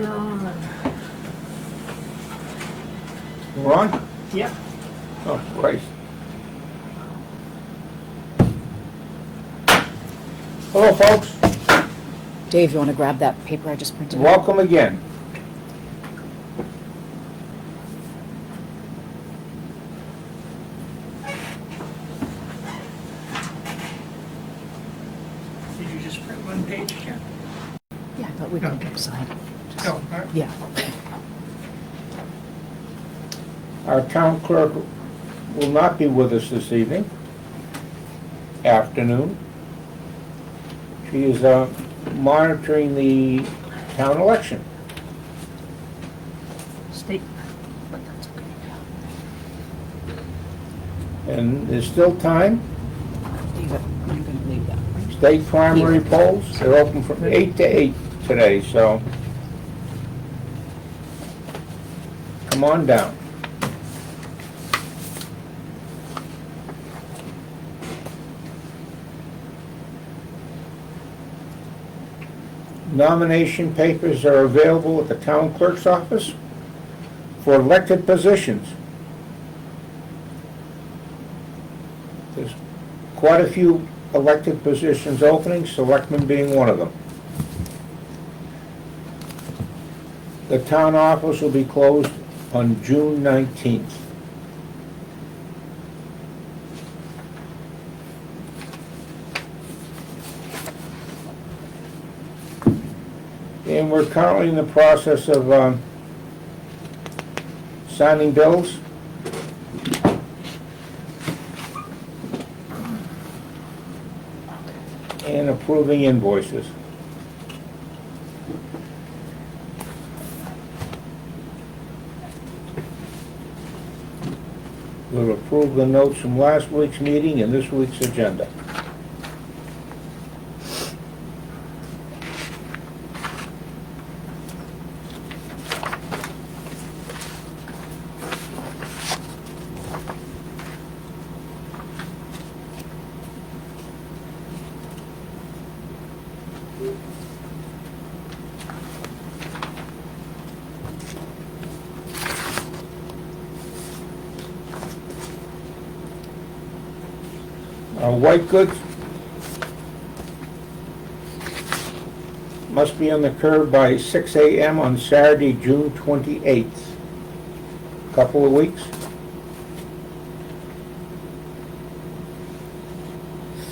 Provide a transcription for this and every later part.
We're on. We're on? Yep. Oh, Christ. Hello, folks. Dave, you want to grab that paper I just printed? Welcome again. Did you just print one page again? Yeah, but we can Okay. sign. No, all right. Yeah. Our town clerk will not be with us this evening, afternoon. She is monitoring the town election. State, but that's okay. And there's still time. Leave it. I'm going to leave that. State primary polls, they're open from 8 to 8 today, so come on down. Nomination papers are available at the town clerk's office for elected positions. There's quite a few elected positions opening, selectmen being one of them. The town office will be closed on June 19th. And we're currently in the process of signing bills. And approving invoices. We'll approve the notes from last week's meeting and this week's agenda. White goods must be on the curb by 6 a.m. on Saturday, June 28th. Couple of weeks.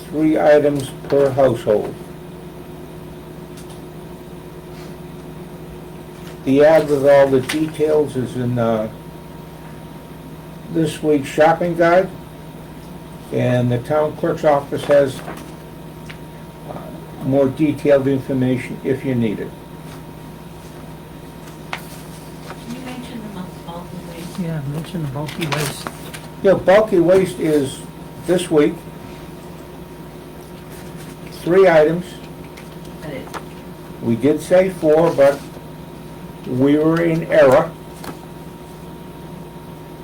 3 items per household. The ad with all the details is in this week's shopping guide. And the town clerk's office has more detailed information if you need it. Can you mention the bulky waste? Yeah, mention the bulky waste. Yeah, bulky waste is this week. 3 items. That it- We did say 4, but we were in error.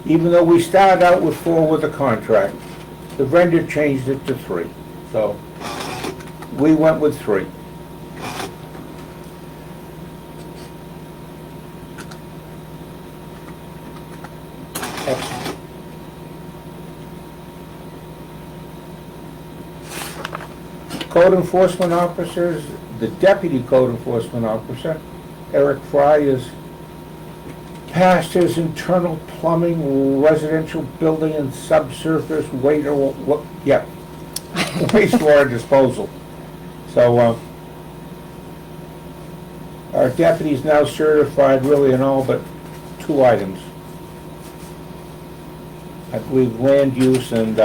Even though we started out with 4 with the contract, the vendor changed it to 3. So we went with 3. Excellent. Code enforcement officers, the deputy code enforcement officer, Eric Fry, is past his internal plumbing, residential building, and subsurface wastewater disposal. So our deputy's now certified really in all but 2 items. I believe land use and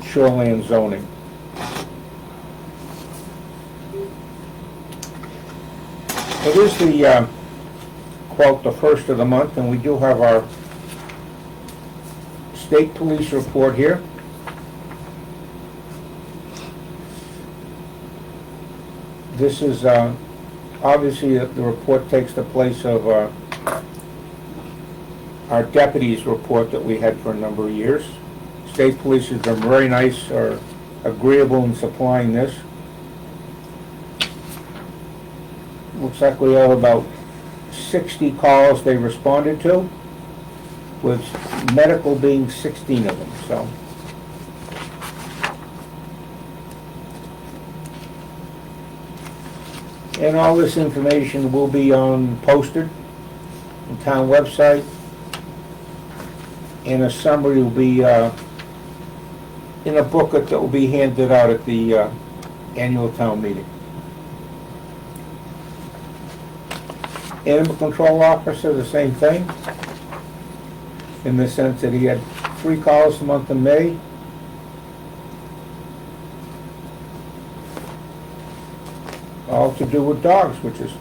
shoreline zoning. It is the, quote, the first of the month, and we do have our state police report here. This is, obviously, the report takes the place of our deputy's report that we had for a number of years. State police has been very nice or agreeable in supplying this. looks like we have about 60 calls they responded to, with medical being 16 of them, so. And all this information will be posted on town website, and a summary will be in a booklet that will be handed out at the annual town meeting. Animal control officer, the same thing, in the sense that he had 3 calls the month of May. All to do with dogs, which is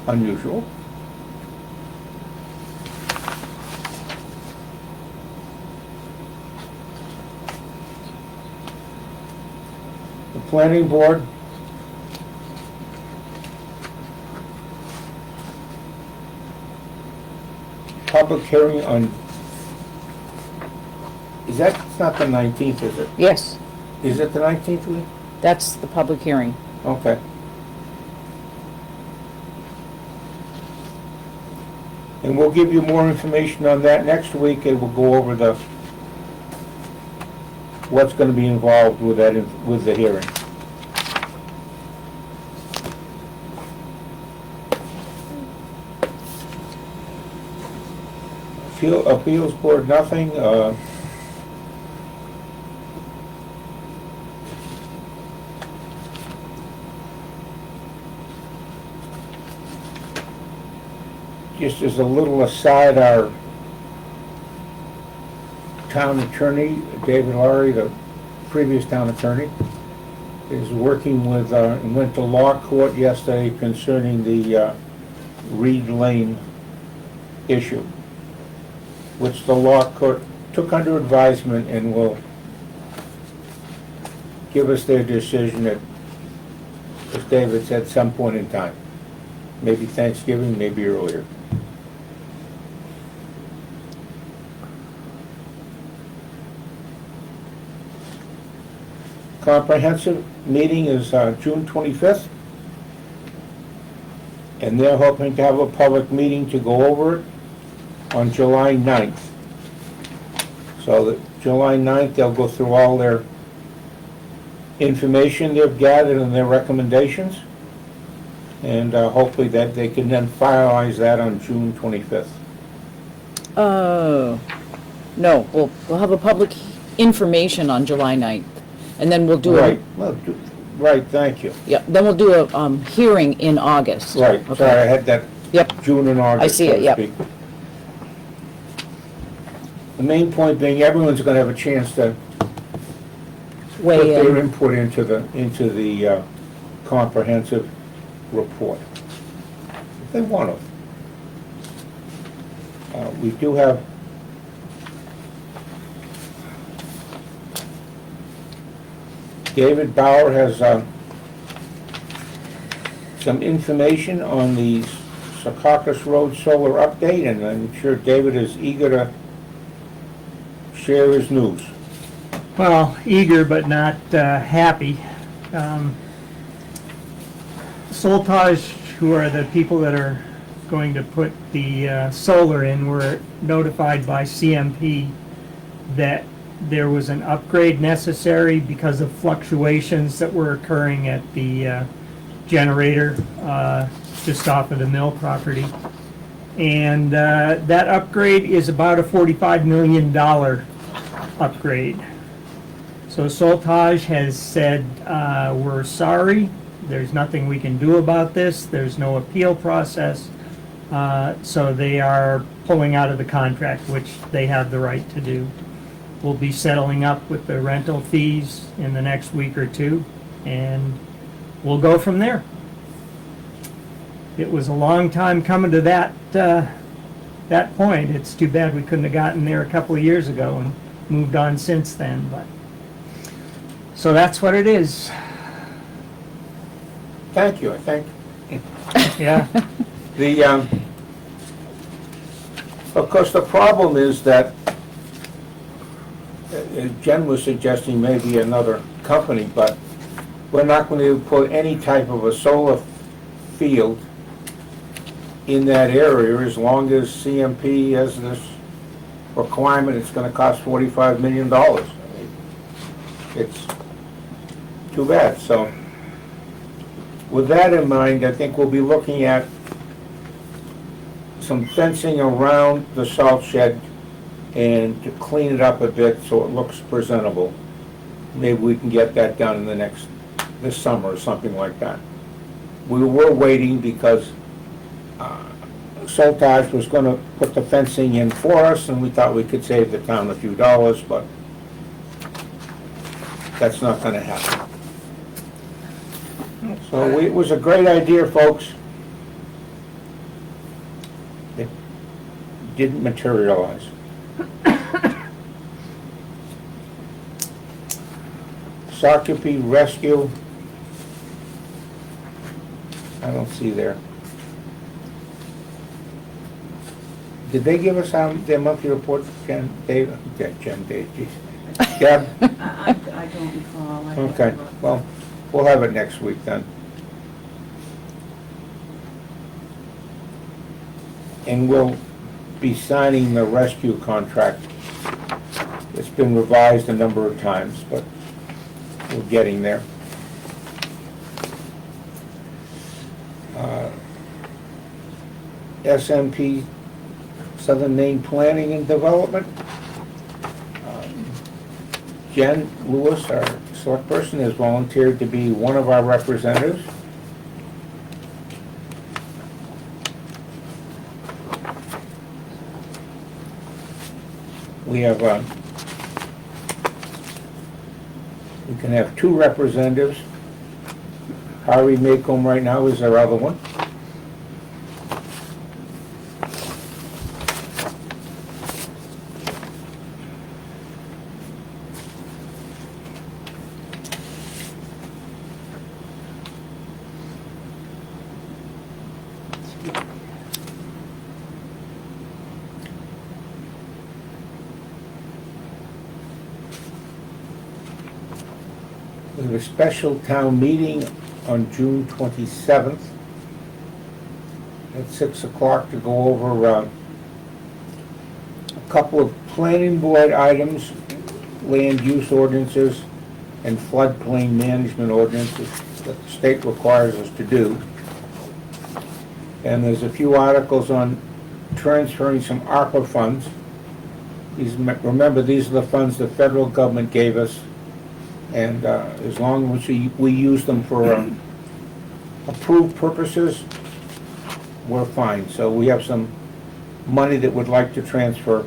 unusual. The planning board public hearing on, is that, it's not the 19th, is it? Yes, Is it the 19th week? that's the public hearing. Okay. And we'll give you more information on that next week, and we'll go over what's gonna be involved with that, with the hearing. Appeals board, nothing, just as a little aside, our town attorney, David Laurie, the previous town attorney, is working with, and went to law court yesterday concerning the Reed Lane issue, which the law court took under advisement and will give us their decision at, as David said, some point in time. Maybe Thanksgiving, maybe earlier. Comprehensive meeting is June 25th, and they're hoping to have a public meeting to go over it on July 9th. So that July 9th, they'll go through all their information they've gathered and their recommendations, and hopefully that they can then finalize that on June 25th. Oh, no, we'll have a public information on July 9th, and then we'll do Right, well, right, thank you. Yeah, then we'll do a hearing in August. Right, Okay. sorry, I had that Yep, June and August. I see so it, to yep. speak. The main point being, everyone's gonna have a chance to put weigh their in. input into the comprehensive report, if they want to. We do have David Bauer has some information on the Secaucus Road solar update, and I'm sure David is eager to share his news. Well, eager but not happy. Soltage, who are the people that are going to put the solar in, were notified by CMP that there was an upgrade necessary because of fluctuations that were occurring at the generator just off of the mill property. And that upgrade is about a $45 million upgrade. So Soltage has said, we're sorry, there's nothing we can do about this, there's no appeal process, so they are pulling out of the contract, which they have the right to do. We'll be settling up with the rental fees in the next week or two, and we'll go from there. It was a long time coming to that point. It's too bad we couldn't have gotten there a couple of years ago and moved on since then, but so that's what it is. Thank you, I think. Yeah. Of course, the problem is that Jen was suggesting maybe another company, but we're not going to put any type of a solar field in that area, as long as CMP has this requirement, it's gonna cost $45 million. It's too bad, so. With that in mind, I think we'll be looking at some fencing around the salt shed and to clean it up a bit so it looks presentable. Maybe we can get that done in this summer or something like that. We were waiting because Soltage was gonna put the fencing in for us, and we thought we could save the town a few dollars, but that's not gonna happen. So it was a great idea, folks. It didn't materialize. Sockopee Rescue, I don't see there. Did they give us their monthly report, Jen, Dave? Okay, Jen, Dave, geez. Deb? I don't recall. I Okay, don't look. well, we'll have it next week then. And we'll be signing the rescue contract. It's been revised a number of times, but we're getting there. SMP, Southern Maine Planning and Development. Jen Lewis, our select person, has volunteered to be one of our representatives. We have, we can have two representatives. Harvey Maycomb right now is our other one. We have a special town meeting on June 27th at 6 o'clock to go over a couple of planning board items, land use ordinances, and floodplain management ordinances that the state requires us to do. And there's a few articles on transferring some ARPA funds. Remember, these are the funds the federal government gave us, and as long as we use them for approved purposes, we're fine. So we have some money that we'd like to transfer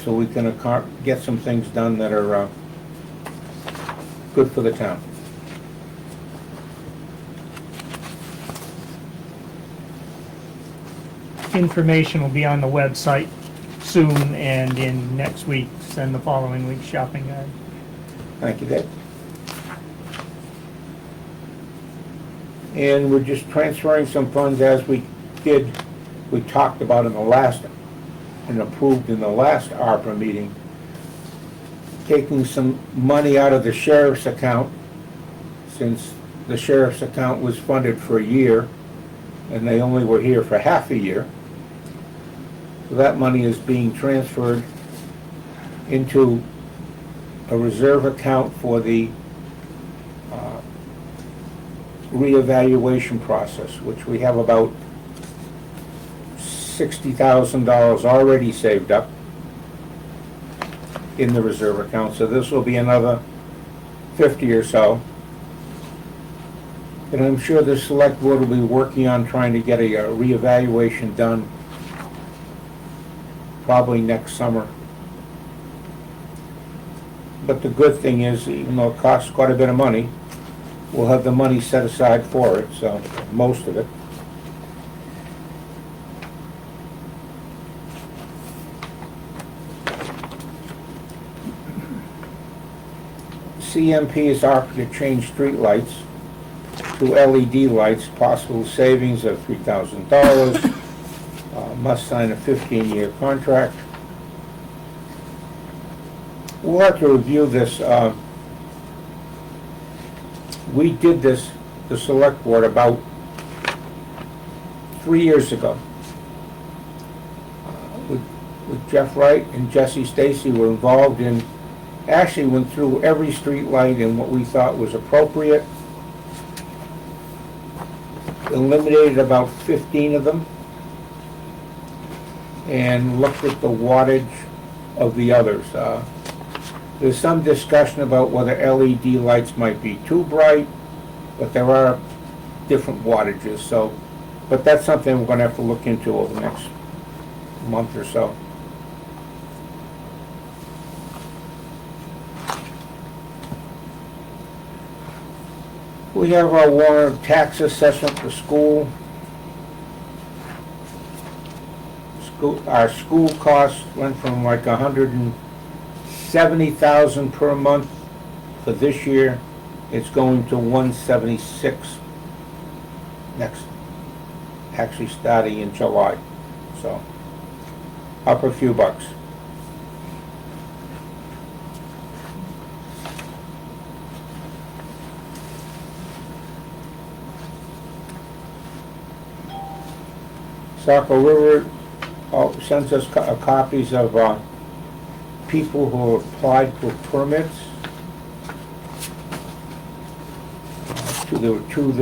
so we can get some things done that are good for the town. Information will be on the website soon and in next week's and the following week's shopping guide. Thank you, Dave. And we're just transferring some funds as we talked about in the last, and approved in the last ARPA meeting, taking some money out of the sheriff's account, since the sheriff's account was funded for a year, and they only were here for half a year. So that money is being transferred into a reserve account for the reevaluation process, which we have about $60,000 already saved up in the reserve account. So this will be another 50 or so. And I'm sure the select board will be working on trying to get a reevaluation done probably next summer. But the good thing is, even though it costs quite a bit of money, we'll have the money set aside for it, so most of it. CMP is offered to change street lights to LED lights, possible savings of $3,000. Must sign a 15-year contract. We'll have to review this. We did this, the select board, about 3 years ago. With Jeff Wright and Jesse Stacy were involved in, actually went through every street light in what we thought was appropriate. Eliminated about 15 of them and looked at the wattage of the others. There's some discussion about whether LED lights might be too bright, but there are different wattages, so, but that's something we're gonna have to look into over the next month or so. We have our warrant tax assessment for school. Our school costs went from like 170,000 per month for this year. It's going to 176 actually starting in July. So, up a few bucks. Saco River sends us copies of people who applied for permits. There were two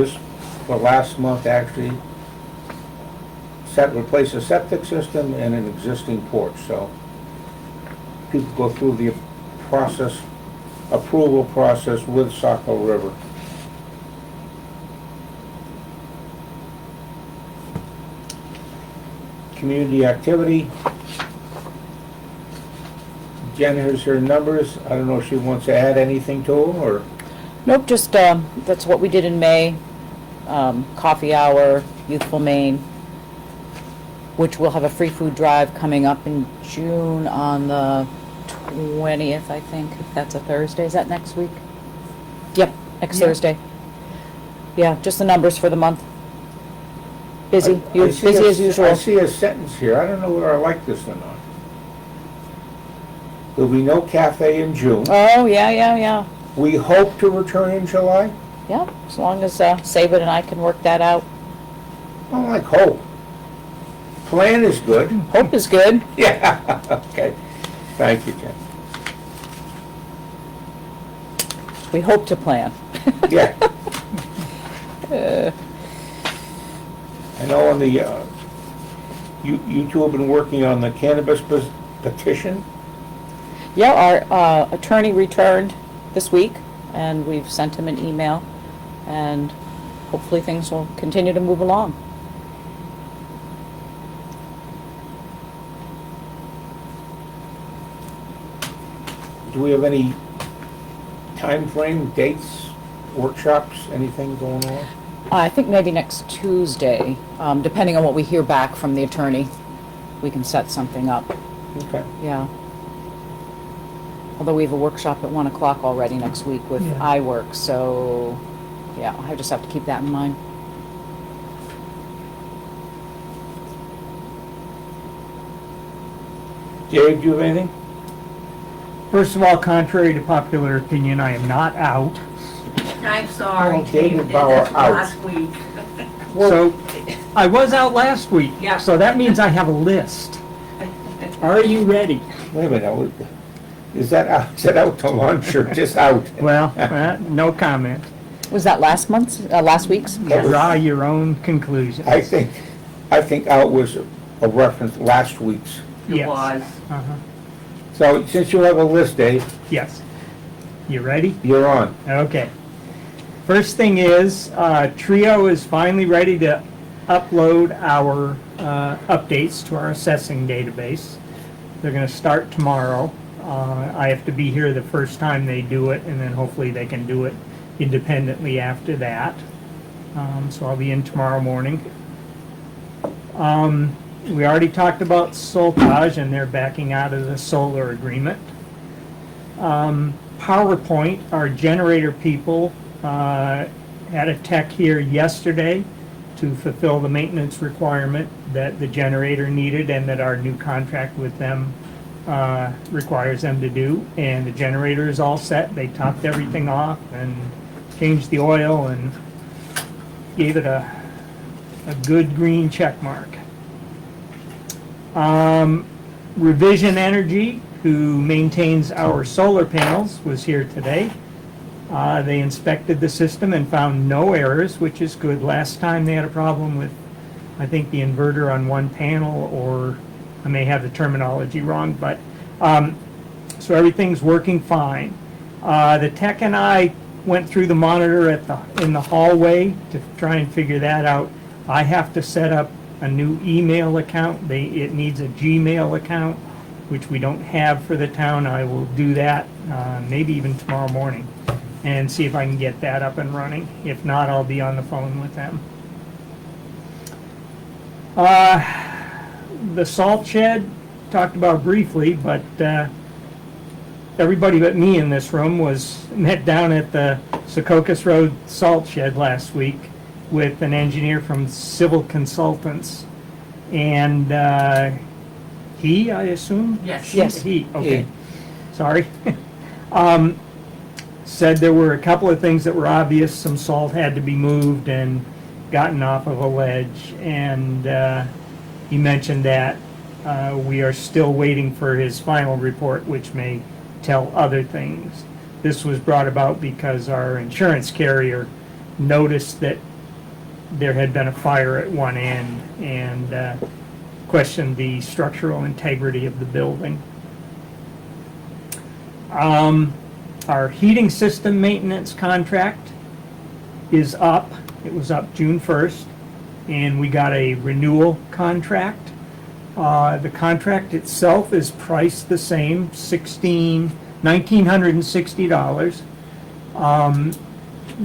for last month actually. Replace a septic system and an existing porch. So people go through the approval process with Saco River. Community activity. Jen, here's her numbers. I don't know if she wants to add anything to them, or? Nope, just, that's what we did in May. Coffee hour, Youthful Maine, which will have a free food drive coming up in June on the 20th, I think, if that's a Thursday. Is that next week? Yep, next Yeah. Thursday. Yeah, just the numbers for the month. Busy, I you're see busy a- as usual. I see a sentence here. I don't know whether I like this or not. There'll be no cafe in June. Oh, yeah. We hope to return in July. Yeah, as long as Save It and I can work that out. I don't like hope. Plan is good. Hope is good. Yeah, okay. Thank you, Jen. We hope to plan. Yeah. I know on the, you two have been working on the cannabis petition. Yeah, our attorney returned this week, and we've sent him an email, and hopefully things will continue to move along. Do we have any time frame, dates, workshops, anything going on? I think maybe next Tuesday, depending on what we hear back from the attorney, we can set something up, Okay. yeah. Although we have a workshop at 1 o'clock already next week with Yeah. iWork, so, yeah, I just have to keep that in mind. Dave, do you have anything? First of all, contrary to popular opinion, I am not out. I'm sorry, Oh, David Dave, Bauer that's out. last week. So, I was out last week. Yeah. So that means I have a list. Are you ready? Wait a minute, is that out to lunch or just out? Well, no comment. Was that last week's? Draw your own conclusions. I think out was a reference last week's. It Yes. was. Uh-huh. So since you have a list, Dave, Yes. You ready? you're on. Okay. First thing is, Trio is finally ready to upload our updates to our assessing database. They're going to start tomorrow. I have to be here the first time they do it, and then hopefully they can do it independently after that. So I'll be in tomorrow morning. We already talked about Soltage, and they're backing out of the solar agreement. PowerPoint, our generator people, had a tech here yesterday to fulfill the maintenance requirement that the generator needed and that our new contract with them requires them to do. And the generator is all set. They topped everything off and changed the oil and gave it a a good green check mark. Revision Energy, who maintains our solar panels, was here today. They inspected the system and found no errors, which is good. Last time they had a problem with, I think, the inverter on one panel, or I may have the terminology wrong, but so everything's working fine. The tech and I went through the monitor in the hallway to try and figure that out. I have to set up a new email account. It needs a Gmail account, which we don't have for the town. I will do that maybe even tomorrow morning and see if I can get that up and running. If not, I'll be on the phone with them. The salt shed, talked about briefly, but everybody but me in this room met down at the Secocas Road salt shed last week with an engineer from Civil Consultants. And he, I assume? Yes. Yes. He, okay. Sorry. Said there were a couple of things that were obvious. Some salt had to be moved and gotten off of a ledge. And he mentioned that we are still waiting for his final report, which may tell other things. This was brought about because our insurance carrier noticed that there had been a fire at one end and questioned the structural integrity of the building. Our heating system maintenance contract is up. It was up June 1st, and we got a renewal contract. The contract itself is priced the same, $1,960.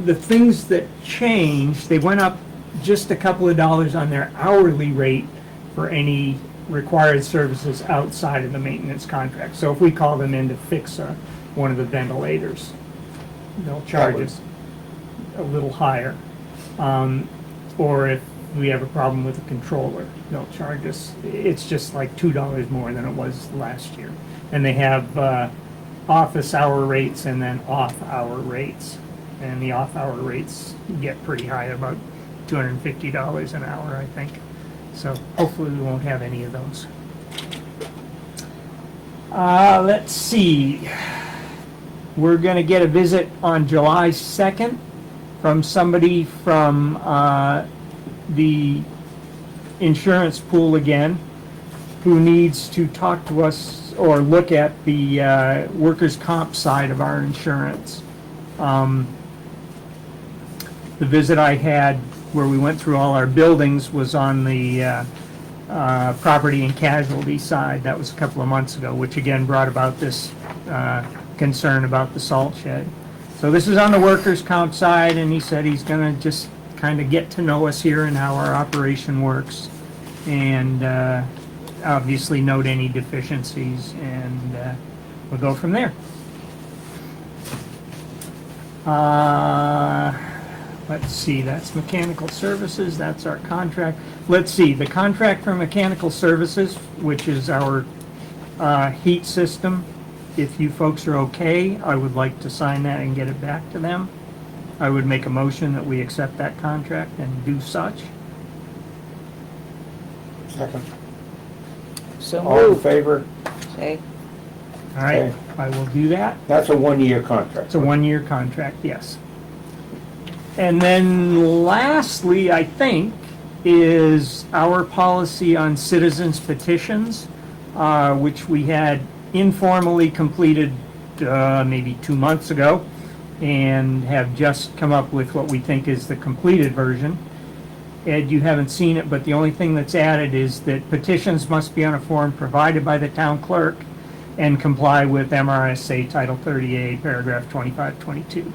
The things that changed, they went up just a couple of dollars on their hourly rate for any required services outside of the maintenance contract. So if we call them in to fix one of the ventilators, they'll charge us a little higher. Or if we have a problem with a controller, they'll charge us, it's just like $2 more than it was last year. And they have office hour rates and then off hour rates. And the off hour rates get pretty high, about $250 an hour, I think. So hopefully we won't have any of those. Let's see. We're going to get a visit on July 2nd from somebody from the insurance pool again, who needs to talk to us or look at the workers' comp side of our insurance. The visit I had where we went through all our buildings was on the property and casualty side. That was a couple of months ago, which again brought about this concern about the salt shed. So this is on the workers' comp side, and he said he's going to just kind of get to know us here and how our operation works, and obviously note any deficiencies, and we'll go from there. Let's see, that's mechanical services, that's our contract. Let's see, the contract for mechanical services, which is our heat system, if you folks are okay, I would like to sign that and get it back to them. I would make a motion that we accept that contract and do such. Second. So All in moved. favor? Say, All right, Okay. I will do that. That's a one-year contract. It's a one-year contract, yes. And then lastly, I think, is our policy on citizens petitions, which we had informally completed maybe 2 months ago, and have just come up with what we think is the completed version. Ed, you haven't seen it, but the only thing that's added is that petitions must be on a form provided by the town clerk and comply with MRSA Title 30A, paragraph 2522.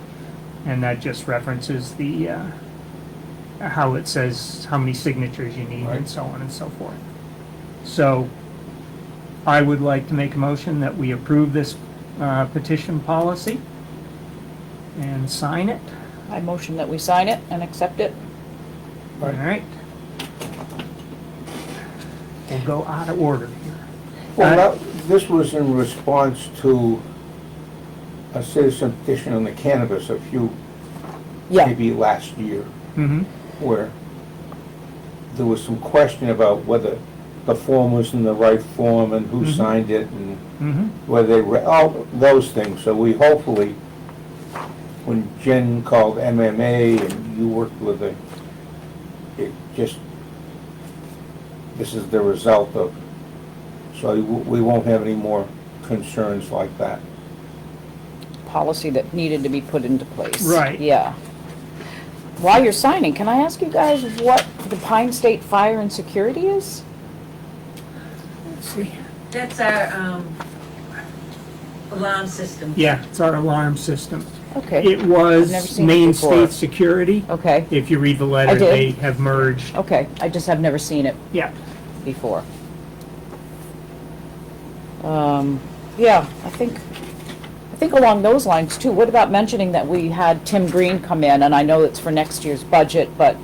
And that just references the, how it says how many signatures you need and so on and so forth. So I would like to make a motion that we approve this petition policy and sign it. I motion that we sign it and accept it. All right. We'll go out of order here. Well, this was in response to a citizen petition on the cannabis a few, Yeah, maybe last year, Mm-hmm. where there was some question about whether the form was in the right form and who Mhm. signed it and Mm-hmm. whether they were, all those things. So we hopefully, when Jen called MMA and you worked with it, it just, this is the result of, so we won't have any more concerns like that. Policy that needed to be put into place. Right. Yeah. While you're signing, can I ask you guys what the Pine State Fire and Security is? Let's see. That's our, alarm system. Yeah, it's our alarm system. Okay. It was never seen it Maine before. State Security. Okay, If you read the letter, I did. they have merged. okay, I just have never seen it Yeah. before. Yeah, I think along those lines too. What about mentioning that we had Tim Green come in, and I know it's for next year's budget, but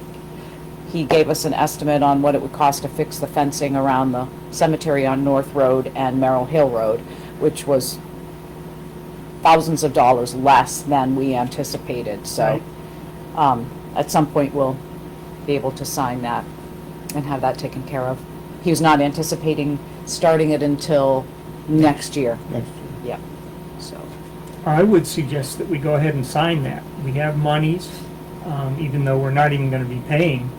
he gave us an estimate on what it would cost to fix the fencing around the cemetery on North Road and Merrill Hill Road, which was thousands of dollars less than we anticipated, so, at some point, we'll be able to sign that and have that taken care of. He was not anticipating starting it until next year, Next year. yeah, so, I would suggest that we go ahead and sign that. We have monies, even though we're not even gonna be paying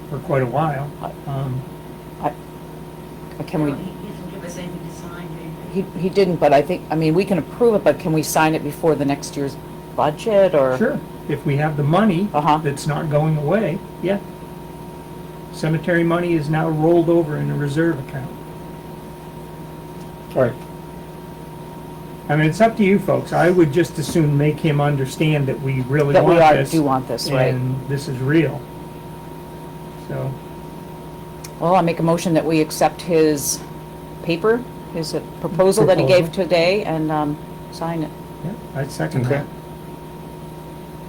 for quite a while. can we, He doesn't give us anything to sign, do you? he didn't, but I mean, we can approve it, but can we sign it before the next year's budget, or? Sure, if we have the money Uh-huh. that's not going away, yeah. Cemetery money is now rolled over in a reserve account. Right. I mean, it's up to you folks. I would just as soon make him understand that we really That we want are, this. do want this, right? And this is real. So, Well, I make a motion that we accept his paper, his proposal that he gave today, and sign it. yeah, I'd second Okay.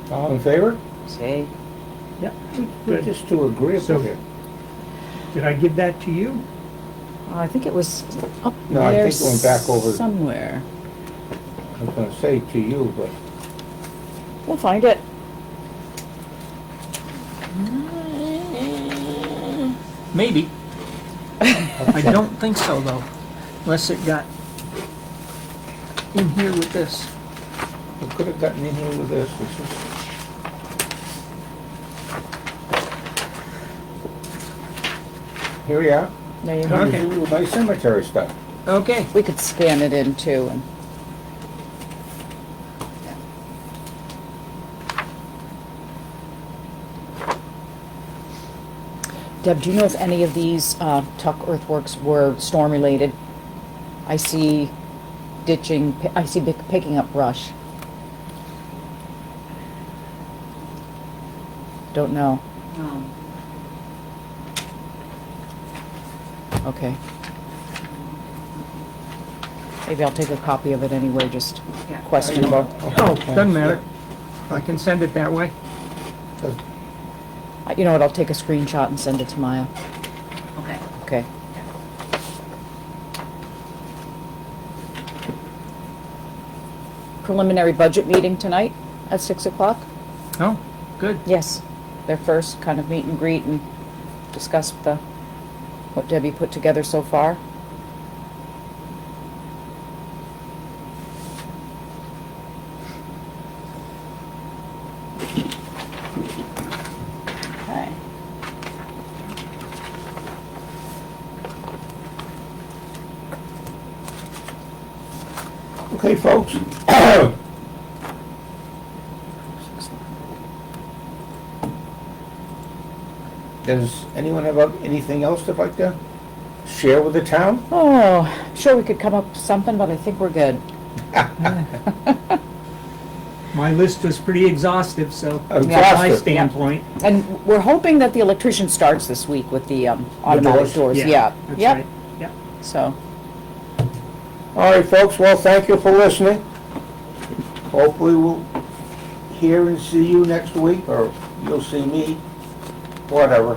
that. All in favor? Say, Yeah, We're good. just too agreeable So- here. Did I give that to you? I think it was up No, I there think it went back over- somewhere. I was gonna say to you, but We'll find it. Maybe. I don't think so, though, unless it got in here with this. we could have gotten in here with this. Here we are. There you go. Okay. Nice cemetery stuff. Okay. We could scan it in too, and Deb, do you know if any of these Tuck earthworks were storm-related? I see ditching, I see picking up brush. Don't know. No. Okay. Maybe I'll take a copy of it anyway, just Yeah. questionable. Oh, doesn't matter. I can send it that way. You know what, I'll take a screenshot and send it to Maya. Okay. Okay. Preliminary budget meeting tonight at 6 o'clock? Oh, good. Yes. Their first kind of meet and greet and discuss what Debbie put together so far. Okay. Okay, folks. Does anyone have anything else they'd like to share with the town? Oh, sure we could come up with something, but I think we're good. My list was pretty exhaustive, so from my Exhaustive. standpoint. And we're hoping that the electrician starts this week with the automatic doors. Yeah. That's Yep. right. Yeah. So, All right, folks, well, thank you for listening. Hopefully we'll hear and see you next week, or you'll see me, whatever.